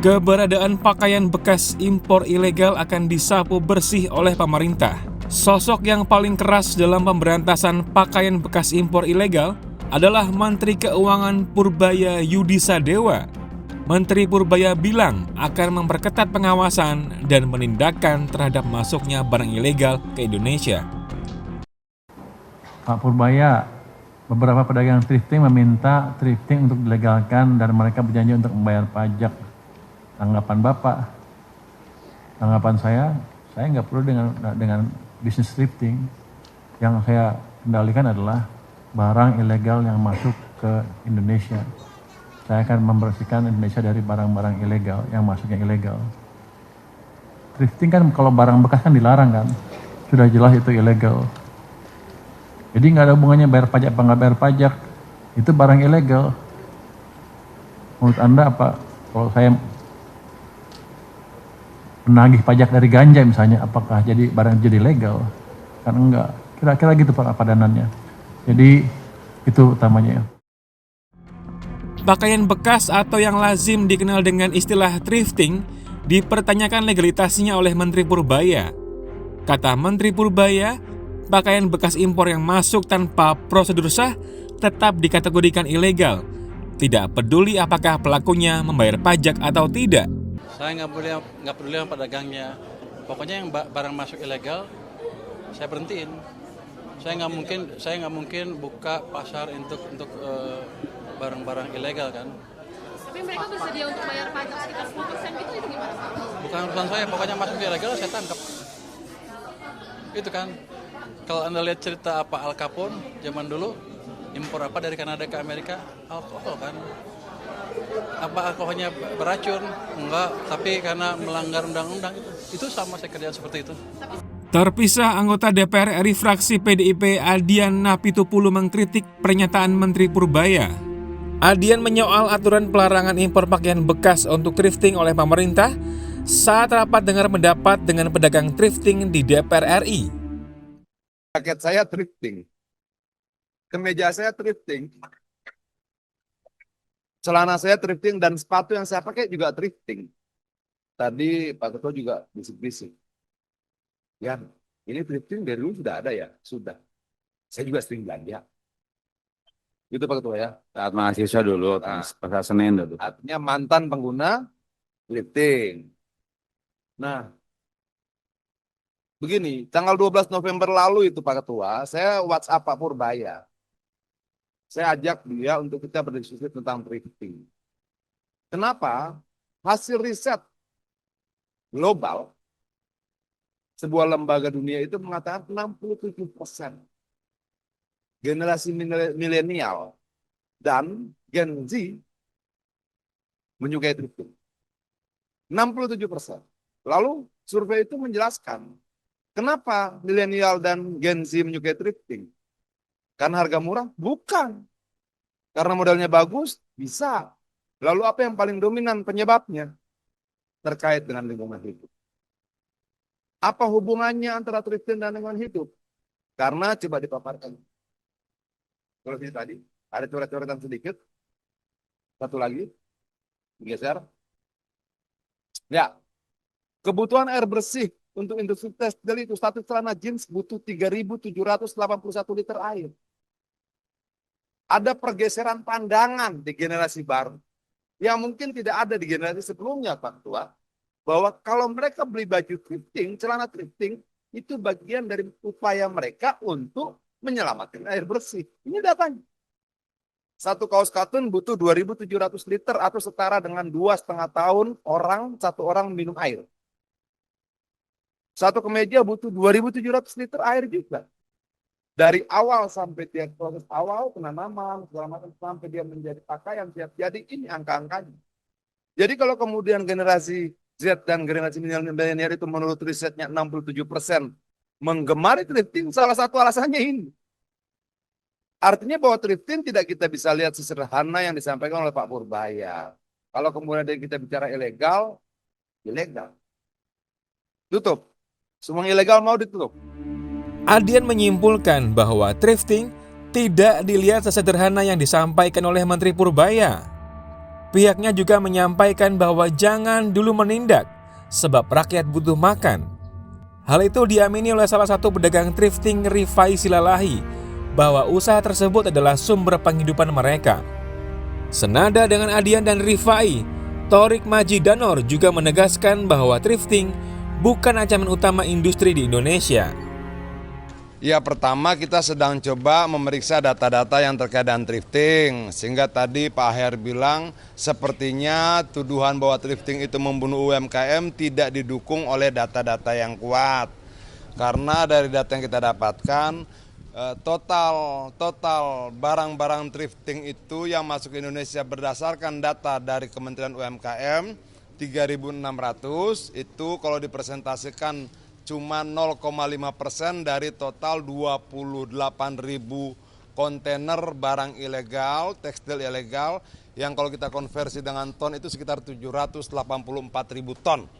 Keberadaan pakaian bekas impor ilegal akan disapu bersih oleh pemerintah. Sosok yang paling keras dalam pemberantasan pakaian bekas impor ilegal adalah Menteri Keuangan Purbaya Yudisadewa. Menteri Purbaya bilang akan memperketat pengawasan dan penindakan terhadap masuknya barang ilegal ke Indonesia. Pak Purbaya, beberapa pedagang thrifting meminta thrifting untuk dilegalkan dan mereka berjanji untuk membayar pajak. Tanggapan Bapak, tanggapan saya nggak perlu dengan bisnis thrifting. Yang saya kendalikan adalah barang ilegal yang masuk ke Indonesia. Saya akan membersihkan Indonesia dari barang-barang ilegal yang masuknya ilegal. Thrifting kan kalau barang bekas kan dilarang kan, sudah jelas itu ilegal. Jadi nggak ada hubungannya bayar pajak apa nggak bayar pajak, itu barang ilegal. Menurut Anda apa? Kalau saya menagih pajak dari ganja misalnya, apakah jadi barang jadi legal? Kan enggak. Kira-kira gitu Pak padanannya. Jadi itu utamanya. Pakaian bekas atau yang lazim dikenal dengan istilah thrifting dipertanyakan legalitasnya oleh Menteri Purbaya. Kata Menteri Purbaya, pakaian bekas impor yang masuk tanpa prosedur sah tetap dikategorikan ilegal. Tidak peduli apakah pelakunya membayar pajak atau tidak. Saya nggak peduli sama pedagangnya. Pokoknya yang barang masuk ilegal, saya berhentiin. Saya nggak mungkin buka pasar untuk barang-barang ilegal kan. Tapi mereka bersedia untuk bayar pajak sekitar 10% gitu, itu gimana Pak? Bukan urusan saya, pokoknya masuk ilegal saya tangkap. Itu kan. Kalau Anda lihat cerita apa Al Capone zaman dulu, impor apa dari Kanada ke Amerika? Alkohol kan. Apa alkoholnya beracun? Enggak, tapi karena melanggar undang-undang itu sama saya kerjaan seperti itu. Terpisah, anggota DPR RI fraksi PDIP Adian Napitupulu mengkritik pernyataan Menteri Purbaya. Adian menyoal aturan pelarangan impor pakaian bekas untuk thrifting oleh pemerintah saat rapat dengar pendapat dengan pedagang thrifting di DPR RI. Jaket saya thrifting, kemeja saya thrifting, celana saya thrifting, dan sepatu yang saya pakai juga thrifting. Tadi Pak Ketua juga bisik-bisik. Ya, ini thrifting dari dulu sudah ada ya? Sudah. Saya juga sering belanja. Gitu Pak Ketua ya. Saat mahasiswa dulu, pasar Senen dulu. Artinya mantan pengguna thrifting. Nah, begini, tanggal 12 November lalu itu Pak Ketua, saya WhatsApp Pak Purbaya. Saya ajak dia untuk kita berdiskusi tentang thrifting. Kenapa? Hasil riset global, sebuah lembaga dunia itu mengatakan 67% generasi milenial dan Gen Z menyukai thrifting. 67%. Lalu survei itu menjelaskan kenapa milenial dan Gen Z menyukai thrifting. Karena harga murah? Bukan. Karena modelnya bagus? Bisa. Lalu apa yang paling dominan penyebabnya? Terkait dengan lingkungan hidup. Apa hubungannya antara thrifting dan lingkungan hidup? Karena coba dipaparkan. Kalau ini tadi, ada coret-coretan sedikit. Satu lagi. Geser. Ya. Kebutuhan air bersih untuk industri tekstil itu satu celana jeans butuh 3.781 liter air. Ada pergeseran pandangan di generasi baru yang mungkin tidak ada di generasi sebelumnya, Pak Ketua. Bahwa kalau mereka beli baju thrifting, celana thrifting, itu bagian dari upaya mereka untuk menyelamatkan air bersih. Ini datanya. Satu kaos katun butuh 2.700 liter atau setara dengan 2,5 tahun satu orang minum air. Satu kemeja butuh 2.700 liter air juga. Dari awal sampai dia proses awal, penanaman, segala macam, sampai dia menjadi pakaian siap jadi, ini angka-angkanya. Jadi kalau kemudian generasi Z dan generasi milenial itu menurut risetnya 67% menggemari thrifting, salah satu alasannya ini. Artinya bahwa thrifting tidak kita bisa lihat sesederhana yang disampaikan oleh Pak Purbaya. Kalau kemudian kita bicara ilegal, ilegal. Tutup. Semua ilegal mau ditutup. Adian menyimpulkan bahwa thrifting tidak dilihat sesederhana yang disampaikan oleh Menteri Purbaya. Pihaknya juga menyampaikan bahwa jangan dulu menindak, sebab rakyat butuh makan. Hal itu diamini oleh salah satu pedagang thrifting Rifai Silalahi, bahwa usaha tersebut adalah sumber penghidupan mereka. Senada dengan Adian dan Rifai, Torik Maji Danor juga menegaskan bahwa thrifting bukan ancaman utama industri di Indonesia. Ya, pertama kita sedang coba memeriksa data-data yang terkait dengan thrifting. Sehingga tadi Pak Aher bilang sepertinya tuduhan bahwa thrifting itu membunuh UMKM tidak didukung oleh data-data yang kuat. Karena dari data yang kita dapatkan, total barang-barang thrifting itu yang masuk ke Indonesia berdasarkan data dari Kementerian UMKM 3.600 itu kalau dipresentasikan cuma 0,5% dari total 28.000 kontainer barang ilegal, tekstil ilegal, yang kalau kita konversi dengan ton itu sekitar 784.000 ton.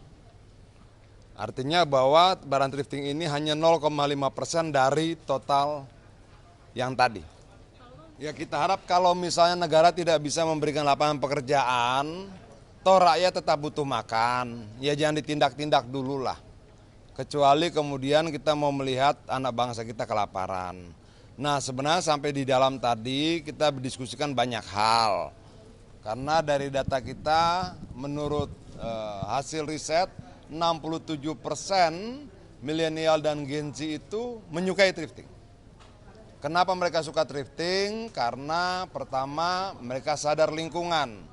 Artinya bahwa barang thrifting ini hanya 0,5% dari total yang tadi. Ya, kita harap kalau misalnya negara tidak bisa memberikan lapangan pekerjaan, toh rakyat tetap butuh makan, ya jangan ditindak-tindak dulu lah. Kecuali kemudian kita mau melihat anak bangsa kita kelaparan. Nah, sebenarnya sampai di dalam tadi kita berdiskusikan banyak hal. Karena dari data kita menurut hasil riset 67% milenial dan Gen Z itu menyukai thrifting. Kenapa mereka suka thrifting? Karena pertama mereka sadar lingkungan.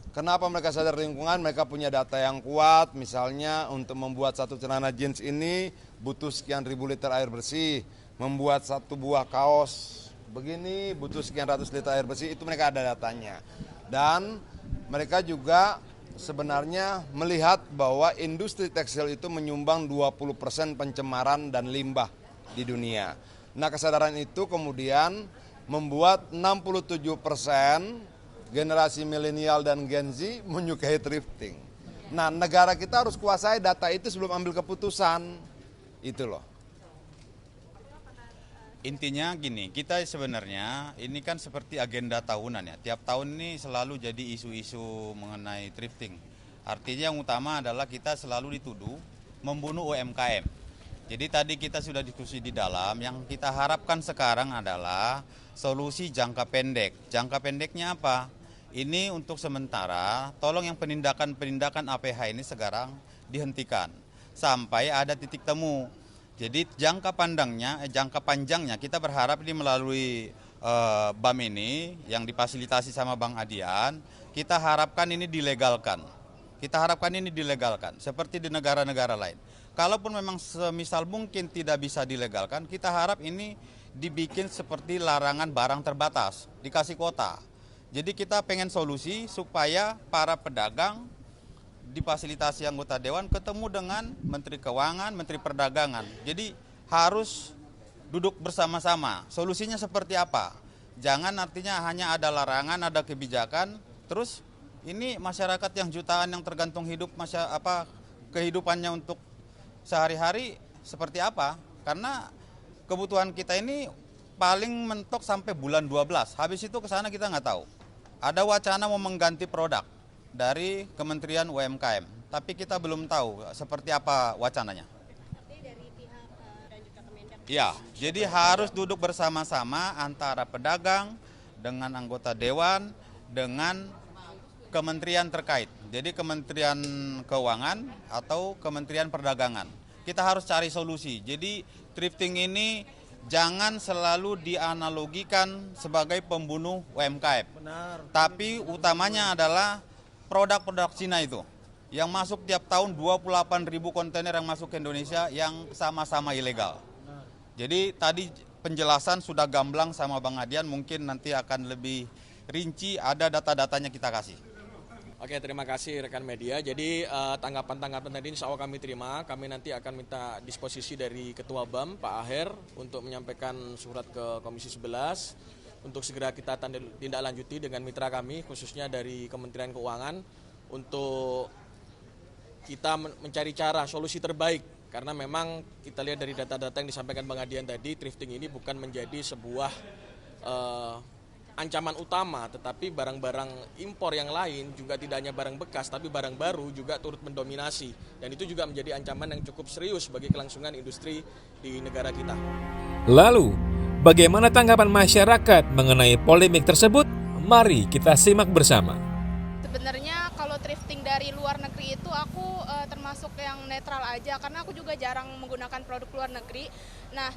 Kenapa mereka sadar lingkungan? Mereka punya data yang kuat, misalnya untuk membuat satu celana jeans ini butuh sekian ribu liter air bersih, membuat satu buah kaos begini butuh sekian ratus liter air bersih, itu mereka ada datanya. Dan mereka juga sebenarnya melihat bahwa industri tekstil itu menyumbang 20% pencemaran dan limbah di dunia. Nah, kesadaran itu kemudian membuat 67% generasi milenial dan Gen Z menyukai thrifting. Nah, negara kita harus kuasai data itu sebelum ambil keputusan. Itu loh. Intinya gini, kita sebenarnya ini kan seperti agenda tahunan ya. Tiap tahun ini selalu jadi isu-isu mengenai thrifting. Artinya yang utama adalah kita selalu dituduh membunuh UMKM. Jadi tadi kita sudah diskusi di dalam, yang kita harapkan sekarang adalah solusi jangka pendek. Jangka pendeknya apa? Ini untuk sementara, tolong yang penindakan APH ini sekarang dihentikan sampai ada titik temu. Jadi jangka panjangnya kita berharap ini melalui BAM ini yang difasilitasi sama Bang Adian, kita harapkan ini dilegalkan. Seperti di negara-negara lain. Kalaupun memang semisal mungkin tidak bisa dilegalkan, kita harap ini dibikin seperti larangan barang terbatas, dikasih kuota. Jadi kita pengen solusi supaya para pedagang difasilitasi anggota dewan ketemu dengan Menteri Keuangan, Menteri Perdagangan. Jadi harus duduk bersama-sama. Solusinya seperti apa? Jangan artinya hanya ada larangan, ada kebijakan, terus ini masyarakat yang jutaan yang tergantung hidup kehidupannya untuk sehari-hari seperti apa? Karena kebutuhan kita ini paling mentok sampai bulan 12. Habis itu ke sana kita nggak tahu. Ada wacana mau mengganti produk dari Kementerian UMKM, tapi kita belum tahu seperti apa wacananya. Dari pihak dan juga Kemendak. Ya, jadi harus duduk bersama-sama antara pedagang dengan anggota dewan dengan kementerian terkait. Jadi Kementerian Keuangan atau Kementerian Perdagangan. Kita harus cari solusi. Jadi thrifting ini jangan selalu dianalogikan sebagai pembunuh UMKM. Benar. Tapi utamanya adalah produk-produk Cina itu. Yang masuk tiap tahun 28.000 kontainer yang masuk ke Indonesia yang sama-sama ilegal. Jadi tadi penjelasan sudah gamblang sama Bang Adian, mungkin nanti akan lebih rinci, ada data-datanya kita kasih. Oke, terima kasih rekan media. Jadi tanggapan-tanggapan tadi insya Allah kami terima. Kami nanti akan minta disposisi dari Ketua BAM, Pak Aher, untuk menyampaikan surat ke Komisi 11 untuk segera kita tindak lanjuti dengan mitra kami, khususnya dari Kementerian Keuangan, untuk kita mencari cara solusi terbaik. Karena memang kita lihat dari data-data yang disampaikan Bang Adian tadi, thrifting ini bukan menjadi sebuah ancaman utama, tetapi barang-barang impor yang lain juga tidak hanya barang bekas, tapi barang baru juga turut mendominasi. Dan itu juga menjadi ancaman yang cukup serius bagi kelangsungan industri di negara kita. Lalu, bagaimana tanggapan masyarakat mengenai polemik tersebut? Mari kita simak bersama. Sebenarnya kalau thrifting dari luar negeri itu aku termasuk yang netral aja, karena aku juga jarang menggunakan produk luar negeri. Nah,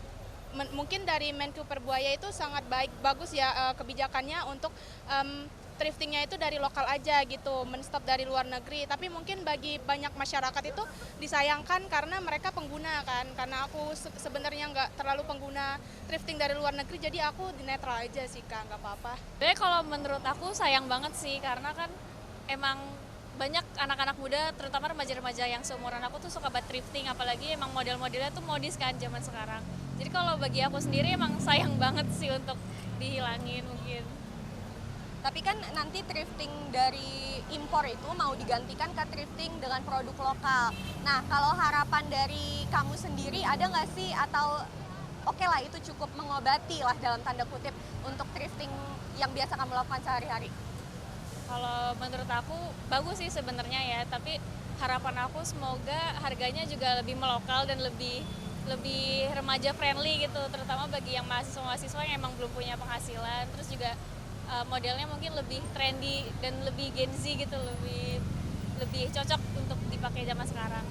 mungkin dari Menku Perbuaya itu sangat bagus ya kebijakannya untuk thriftingnya itu dari lokal aja gitu, menstop dari luar negeri. Tapi mungkin bagi banyak masyarakat itu disayangkan karena mereka pengguna kan, karena aku sebenarnya nggak terlalu pengguna thrifting dari luar negeri, jadi aku netral aja sih Kak, nggak apa-apa. Jadi kalau menurut aku sayang banget sih, karena kan emang banyak anak-anak muda, terutama remaja-remaja yang seumuran aku tuh suka banget thrifting, apalagi emang model-modelnya tuh modis kan zaman sekarang. Jadi kalau bagi aku sendiri emang sayang banget sih untuk dihilangin mungkin. Tapi kan nanti thrifting dari impor itu mau digantikan ke thrifting dengan produk lokal. Nah, kalau harapan dari kamu sendiri ada nggak sih, atau oke lah itu cukup mengobati lah dalam tanda kutip untuk thrifting yang biasa kamu lakukan sehari-hari? Kalau menurut aku bagus sih sebenarnya ya, tapi harapan aku semoga harganya juga lebih melokal dan lebih remaja friendly gitu, terutama bagi yang mahasiswa-mahasiswa yang emang belum punya penghasilan. Terus juga modelnya mungkin lebih trendy dan lebih Gen Z gitu, lebih cocok untuk dipakai zaman sekarang.